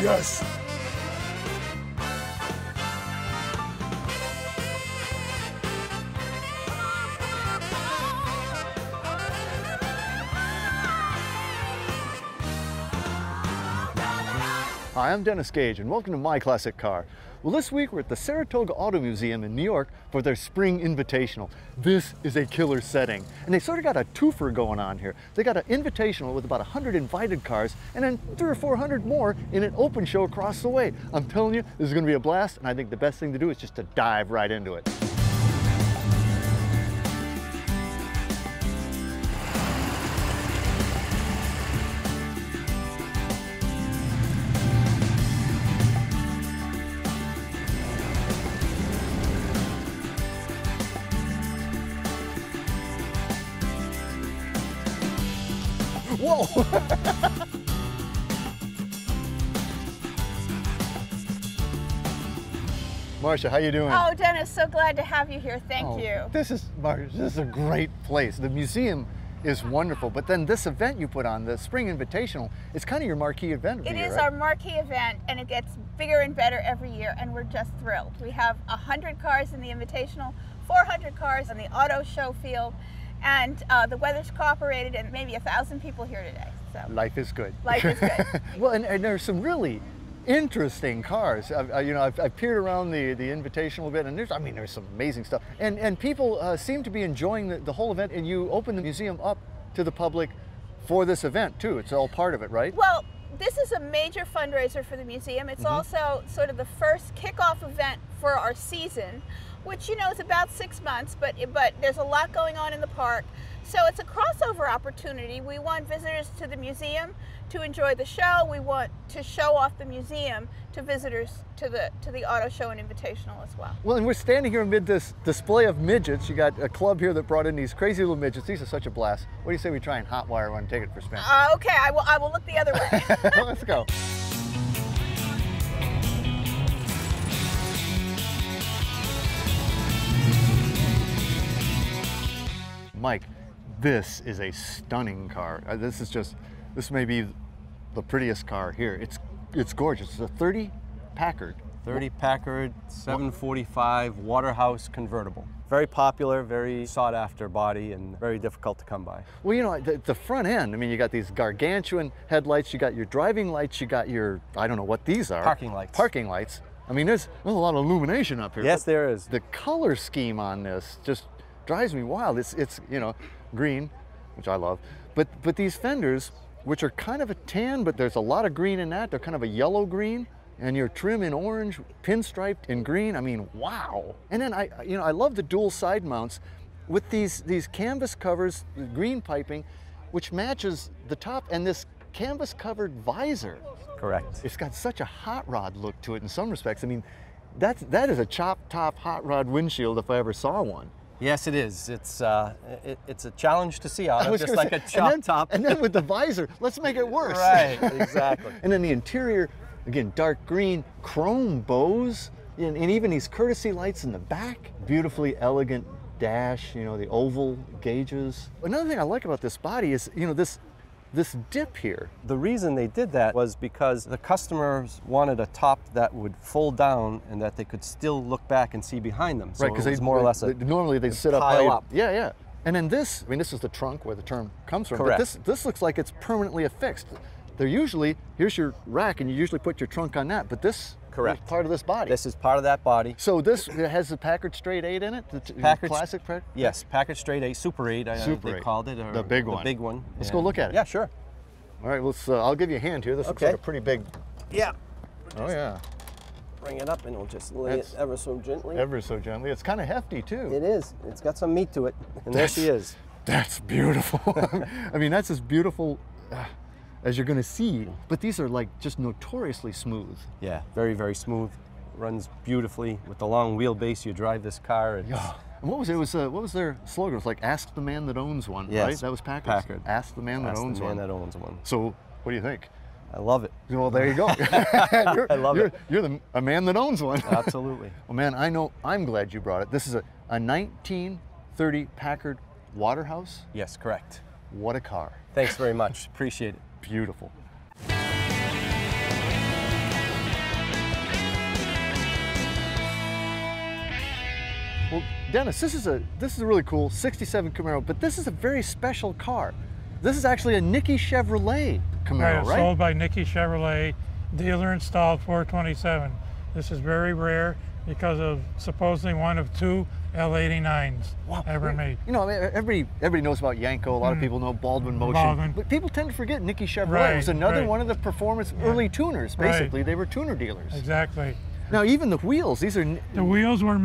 Yes. Hi, I'm Dennis Gage, and welcome to My Classic Car. Well, this week we're at the Saratoga Auto Museum in New York for their Spring Invitational. This is a killer setting, and they sort of got a twofer going on here. They got an Invitational with about 100 invited cars, and then 300 or 400 more in an open show across the way. I'm telling you, this is going to be a blast, and I think the best thing to do is just to dive right into it. Whoa! Marcia, how you doing? Oh, Dennis, so glad to have you here. Thank you. This is a great place. The museum is wonderful, but then this event you put on, the Spring Invitational, it's kind of your marquee event of the year, It is right? our marquee event, and it gets bigger and better every year, and we're just thrilled. We have 100 cars in the Invitational, 400 cars in the auto show field, and the weather's cooperated, and maybe 1,000 people here today. So Life is good. life is good. Well, and there's some really interesting cars. I've peered around the Invitational a bit, and there's some amazing stuff. And people seem to be enjoying the whole event, and you open the museum up to the public for this event too. It's all part of it, right? Well, this is a major fundraiser for the museum. It's also sort of the first kickoff event for our season, which, you know, is about 6 months, but there's a lot going on in the park. So it's a crossover opportunity. We want visitors to the museum to enjoy the show. We want to show off the museum to visitors to the auto show and Invitational as well. Well, and we're standing here amid this display of midgets. You got a club here that brought in these crazy little midgets. These are such a blast. What do you say we try and hotwire one and take it for a spin? Okay, I will look the other way. Let's go. Mike, this is a stunning car. This may be the prettiest car here. It's gorgeous. It's a 30 Packard. 30 Packard 745 Waterhouse Convertible. Very popular, very sought after body, and very difficult to come by. Well, you know, the front end, I mean, you got these gargantuan headlights, you got your driving lights, you got your, I don't know what these are. Parking lights. Parking lights. I mean, there's a lot of illumination up here. Yes, there is. The color scheme on this just drives me wild. It's you know, green, which I love, but these fenders, which are kind of a tan, but there's a lot of green in that. They're kind of a yellow green, and your trim in orange, pinstriped in green. I mean, wow. And then I love the dual side mounts with these canvas covers, the green piping, which matches the top, and this canvas covered visor. Correct. It's got such a hot rod look to it in some respects. I mean, that is a chop top hot rod windshield if I ever saw one. Yes, it is. It's a challenge to see out of, just like a chop top. And then with the visor, let's make it worse. Right, exactly. And then the interior, again, dark green, chrome bows, and even these courtesy lights in the back. Beautifully elegant dash, you know, the oval gauges. Another thing I like about this body is, you know, this dip here. The reason they did that was because the customers wanted a top that would fold down and that they could still look back and see behind them. So right, because more or less normally they sit up pile high. up. Yeah, yeah. And then this, I mean, this is the trunk where the term comes from. Correct. But this looks like it's permanently affixed. They're usually, here's your rack, and you usually put your trunk on that, but this Correct. is part of this body. This is part of that body. So this has the Packard Straight 8 in it? The Packard, classic Packard? Yes, Packard Straight 8, Super 8, Super they 8. called it. Or The big one. The big one. Let's go look at it. Yeah, sure. All right, let's. I'll give you a hand here. This looks like a pretty big. Yeah. Oh yeah. Bring it up and we'll just lay it ever so gently. Ever so gently. It's kind of hefty too. It is. It's got some meat to it. And there she is. That's beautiful. I mean, that's as beautiful as you're going to see. But these are like just notoriously smooth. Yeah, very, very smooth. Runs beautifully. With the long wheelbase, you drive this car. Yeah. And what was it? What was their slogan? It was like, "Ask the man that owns one." Yes. Right? That was Packard. Packard. Ask the man that owns one. Ask the man that owns one. So, what do you think? I love it. Well, there you go. I love it. You're a man that owns one. Absolutely. Well, man, I'm glad you brought it. This is a 1930 Packard Waterhouse. Yes, correct. What a car. Thanks very much. Appreciate it. Beautiful. Dennis, this is a really cool 67 Camaro, but this is a very special car. This is actually a Nickey Chevrolet Camaro, right? Sold by Nickey Chevrolet, dealer installed 427. This is very rare because of supposedly one of 2 L89s ever made. You know, everybody knows about Yanko. A lot of people know Baldwin Motion. Baldwin. But people tend to forget Nickey Chevrolet. It was another one of the performance early tuners, basically. They were tuner dealers. Exactly. Now, even the wheels, these are... The wheels were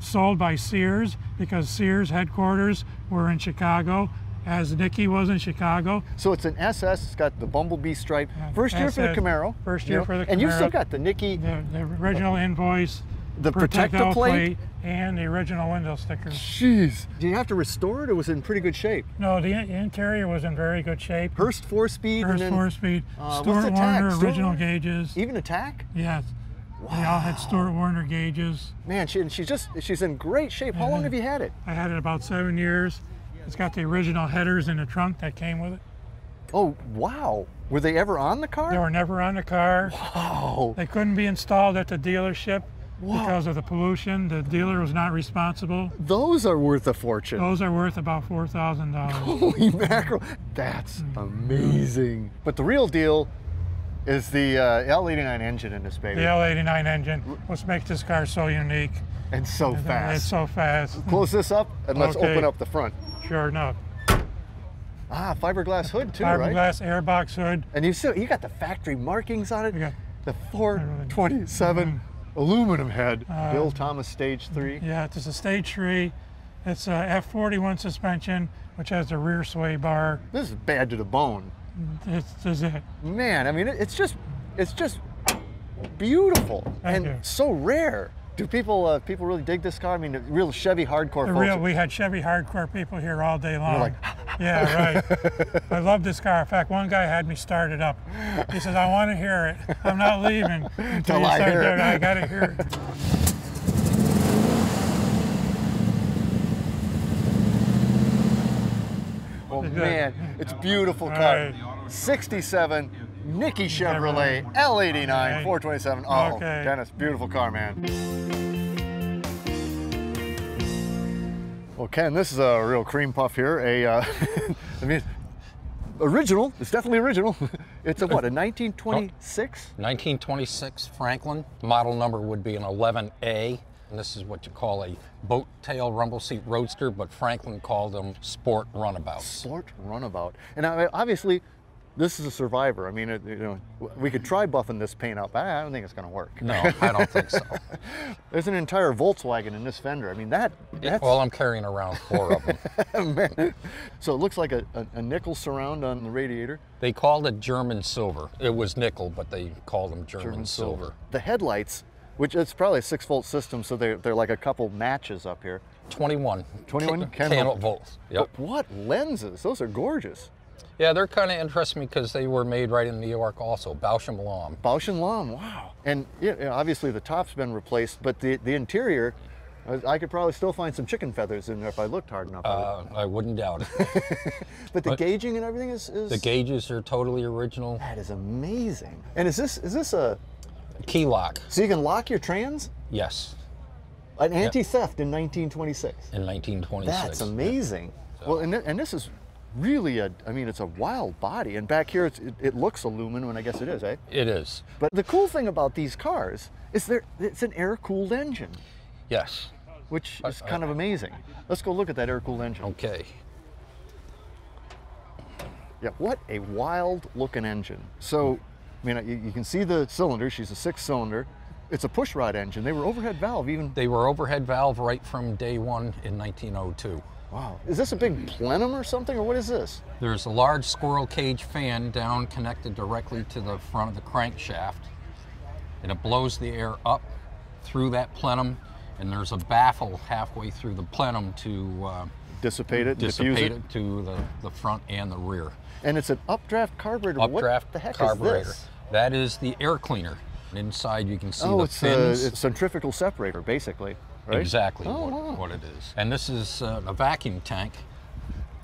sold by Sears because Sears headquarters were in Chicago, as Nickey was in Chicago. So it's an SS, it's got the bumblebee stripe. First year for the Camaro. First year for the Camaro. And you've still got the Nickey... The original invoice, the protective plate, and the original window stickers. Jeez. Do you have to restore it, or was it in pretty good shape? No, the interior was in very good shape. Hurst 4-speed? Hurst 4-speed. Stuart Warner original gauges. Even a tack? Yes. Wow. They all had Stuart Warner gauges. Man, she's in great shape. How long have you had it? I had it about 7 years. It's got the original headers in the trunk that came with it. Oh, wow. Were they ever on the car? They were never on the car. Wow. They couldn't be installed at the dealership because of the pollution. The dealer was not responsible. Those are worth a fortune. Those are worth about $4,000. Holy mackerel. That's amazing. But the real deal is the L89 engine in this baby. The L89 engine, which makes this car so unique. And so fast. It's so fast. Close this up and let's open up the front. Sure enough. Ah, fiberglass hood too, right? Fiberglass airbox hood. And you got the factory markings on it. You got the 427 aluminum head. Bill Thomas Stage 3. Yeah, it's a Stage 3. It's a F41 suspension, which has the rear sway bar. This is bad to the bone. This is it. Man, I mean, it's just beautiful and so rare. Do people really dig this car? I mean, the real Chevy hardcore folks. We had Chevy hardcore people here all day long. Like, yeah, right. I love this car. In fact, one guy had me start it up. He says, "I want to hear it. I'm not leaving until you start it. I got to hear it." Oh man, it's a beautiful car. 67 Nickey Chevrolet L89 427. Oh, Dennis, beautiful car, man. Well, Ken, this is a real cream puff here. I mean, original. It's definitely original. It's a what? A 1926? 1926 Franklin. Model number would be an 11A. And this is what you call a boat tail rumble seat roadster, but Franklin called them sport runabouts. Sport runabout. And obviously, this is a survivor. I mean, you know, we could try buffing this paint up. I don't think it's going to work. No, I don't think so. There's an entire Volkswagen in this fender. I mean, that's... Well, I'm carrying around 4 of them. Man. So it looks like a nickel surround on the radiator. They called it German silver. It was nickel, but they called them German silver. The headlights, which it's probably a 6-volt system, so they're like a couple matches up here. 21 candle volts. Yep. But what lenses? Those are gorgeous. Yeah, they're kind of interesting because they were made right in New York also, Bausch & Lomb. Bausch & Lomb, wow. And obviously the top's been replaced, but the interior, I could probably still find some chicken feathers in there if I looked hard enough. I wouldn't doubt it. But the gauging and everything is... The gauges are totally original. That is amazing. And is this a... Key lock. So you can lock your trans? Yes. An anti-theft in 1926. In 1926. That's amazing. Yeah. So. Well, and this is really I mean, it's a wild body. And back here, it looks aluminum, and I guess it is, eh? It is. But the cool thing about these cars is it's an air-cooled engine. Yes. Which is kind of amazing. Let's go look at that air-cooled engine. Okay. Yeah, what a wild-looking engine. So, I mean, you can see the cylinder. She's a 6-cylinder. It's a pushrod engine. They were overhead valve even. They were overhead valve right from day one in 1902. Wow. Is this a big plenum or something, or what is this? There's a large squirrel cage fan down connected directly to the front of the crankshaft, and it blows the air up through that plenum, and there's a baffle halfway through the plenum to dissipate it to the front and the rear. And it's an updraft carburetor. Updraft what the heck carburetor. Is this? That is the air cleaner. Inside you can see the fins. It's a centrifugal separator, basically, right? Exactly what it is. And this is a vacuum tank,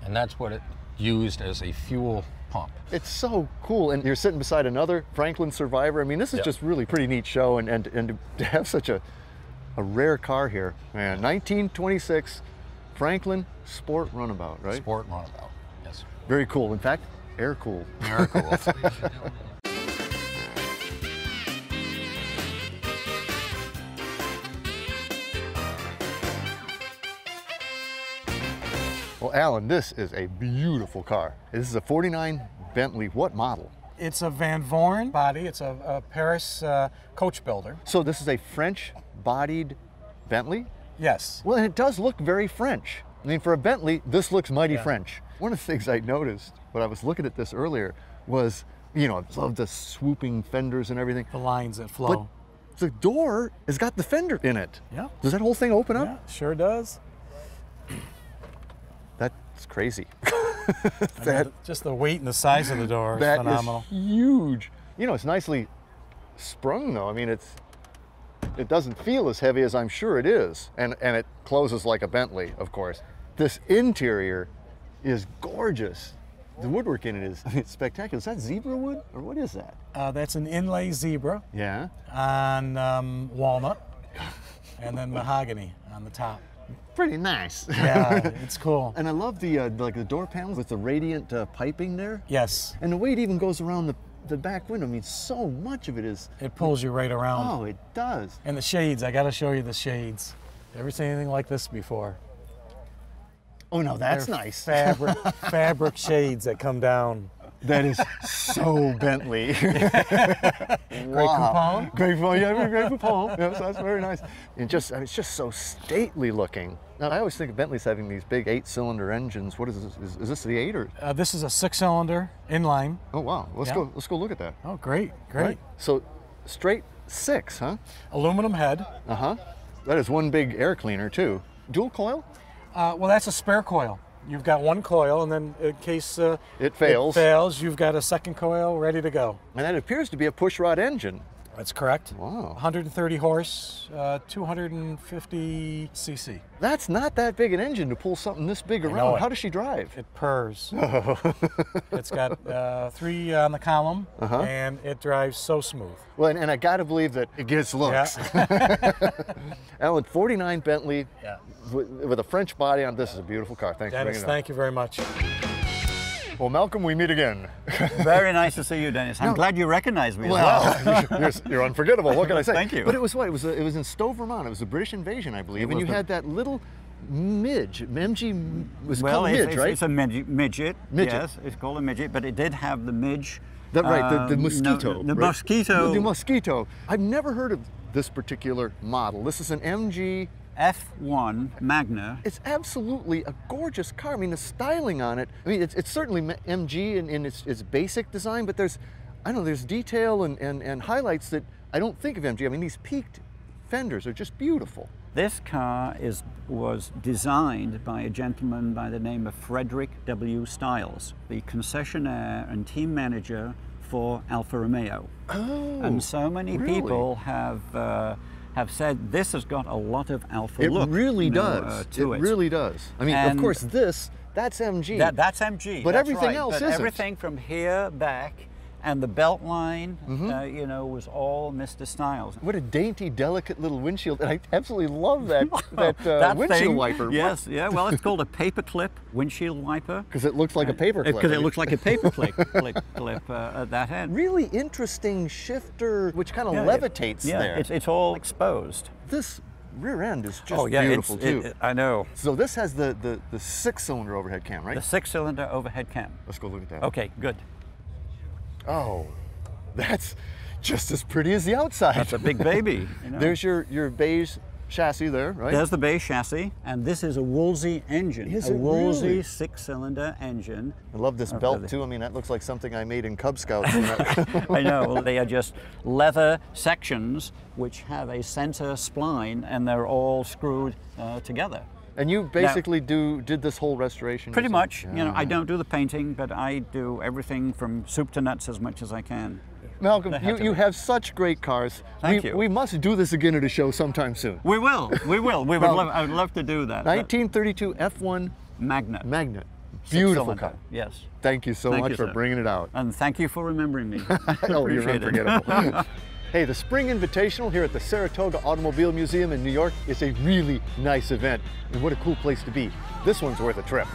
and that's what it used as a fuel pump. It's so cool, and you're sitting beside another Franklin survivor. I mean, this is just really pretty neat show, and to have such a a rare car here. Man, 1926 Franklin Sport Runabout, right? Sport Runabout, yes. Very cool. In fact, air cooled. Very cool. Well, Alan, this is a beautiful car. This is a 49 Bentley. What model? It's a Van Voorn body. It's a Paris coach builder. So this is a French-bodied Bentley? Yes. Well, and it does look very French. I mean, for a Bentley, this looks mighty French. One of the things I noticed when I was looking at this earlier was, you know, I love the swooping fenders and everything. The lines that flow. But the door has got the fender in it. Yeah. Does that whole thing open up? Yeah, sure does. That's crazy. Just the weight and the size of the door is that phenomenal. is huge. You know, it's nicely sprung though. I mean, it doesn't feel as heavy as I'm sure it is. And it closes like a Bentley, of course. This interior is gorgeous. The woodwork in it is spectacular. Is that zebra wood or what is that? That's an inlay zebra Yeah. on walnut and then mahogany on the top. Pretty nice. Yeah, it's cool. And I love the like the door panels with the radiant piping there. Yes. And the way it even goes around the back window. I mean, so much of it is. It pulls you right around. Oh, it does. And the shades, I gotta show you the shades. Ever seen anything like this before? Oh no, that's They're nice. Fabric shades that come down. That is so Bentley. Great Poupon? Great Poupon, yeah, Great Poupon. Yes, that's very nice. And just, I mean, it's just so stately looking. Now, I always think of Bentley's having these big 8-cylinder engines. What is this? Is this the 8 or? This is a 6-cylinder inline. Oh wow, let's go look at that. Oh, great. Right. So, straight 6, huh? Aluminum head. Uh-huh. That is one big air cleaner too. Dual coil? Well, that's a spare coil. You've got one coil, and then in case it fails, you've got a second coil ready to go. And that appears to be a pushrod engine. That's correct. Wow. 130 horse, 250 cc. That's not that big an engine to pull something this big around. How does she drive? It purrs. It's got 3 on the column, and it drives so smooth. Well, and I got to believe that it gets looks. Yeah. Alan, 49 Bentley with a French body on. This is a beautiful car. Thanks for bringing it up. Thank you very much. Well, Malcolm, we meet again. Very nice to see you, Dennis. I'm glad you recognize me as well. You're unforgettable. What can I say? Thank you. But it was what? It was in Stowe, Vermont. It was the British invasion, I believe. And you had that little midge. MG was called midge, right? It's a midget. Midget. Yes, it's called a midget, but it did have the midge. Right, the mosquito. No, the mosquito. The mosquito. I've never heard of this particular model. This is an MG F1 Magna. It's absolutely a gorgeous car. I mean, the styling on it, I mean, it's certainly MG in its basic design, but there's detail and highlights that I don't think of MG. I mean, these peaked fenders are just beautiful. This car was designed by a gentleman by the name of Frederick W. Stiles, the concessionaire and team manager for Alfa Romeo. Oh, and so many really? People have said this has got a lot of Alfa look. It really does. To it. It really does. I mean, of course, that's MG. That's MG. But that's everything right. else but isn't. Everything from here back, and the belt line, was all Mr. Stiles. What a dainty, delicate little windshield. And I absolutely love that windshield thing, wiper. Yes, yeah. Well, it's called a paperclip windshield wiper. Because it looks like a paper clip. Because it looks like a paper clip at that end. Really interesting shifter, which kind of levitates there. It's all exposed. This rear end is just beautiful too. I know. So this has the 6-cylinder overhead cam, right? The 6-cylinder overhead cam. Let's go look at that. Okay, good. Oh, that's just as pretty as the outside. That's a big baby. There's your beige chassis there, right? There's the beige chassis, and this is a Woolsey engine. Is a it Woolsey really? 6-cylinder engine. I love this belt too. I mean, that looks like something I made in Cub Scouts. I know. Well, they are just leather sections which have a center spline, and they're all screwed together. And you basically did this whole restoration? Pretty much. Yeah. I don't do the painting, but I do everything from soup to nuts as much as I can. Malcolm, you have such great cars. Thank you. We must do this again at a show sometime soon. We will. We will. I would love to do that. 1932 F1 Magna. Beautiful car. Yes. Thank you so much for bringing it out. And thank you for remembering me. Oh, you're unforgettable. Hey, the Spring Invitational here at the Saratoga Automobile Museum in New York is a really nice event, and what a cool place to be. This one's worth a trip.